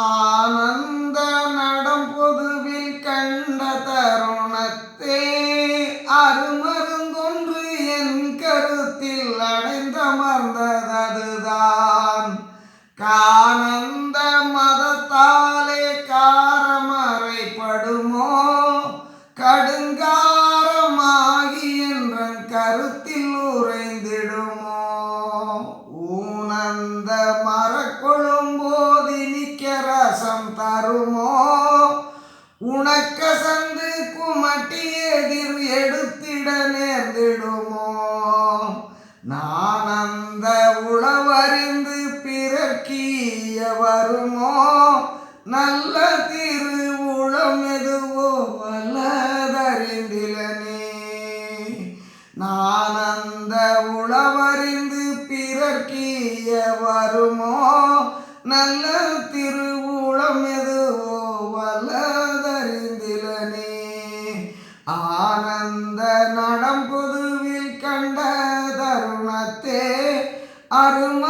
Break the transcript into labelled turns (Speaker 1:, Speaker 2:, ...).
Speaker 1: ஆனந்த நடம் பொதுவில் கண்ட தருணத்தே அருமருங்கொன்று என் கருத்தில் அடைந்தமர்ந்ததுதான். கானந்த மதத்தாலே காரமறைப்படுமோ கடுங்காரமாகி என்றன் கருத்தில் உறைந்திடுமோ. ஊனந்த மரக்கொழும்போதி ரசம் தருமோ உனக்கசந்து குமட்டி எதிர் எடுத்திட நேர்ந்திடுமோ. நான் அந்த உளவறிந்து பிறர்க்கீய வருமோ நல்ல திருவுளம் எதுவோ வல்லதறிந்திலனே. நான் அந்த உளவறிந்து பிறர்க்கீய வருமோ நல்ல திருவுளம் எதுவோ வல்லதறிந்திலனே. ஆனந்த நடம் பொதுவில் கண்ட தருணத்தே அரும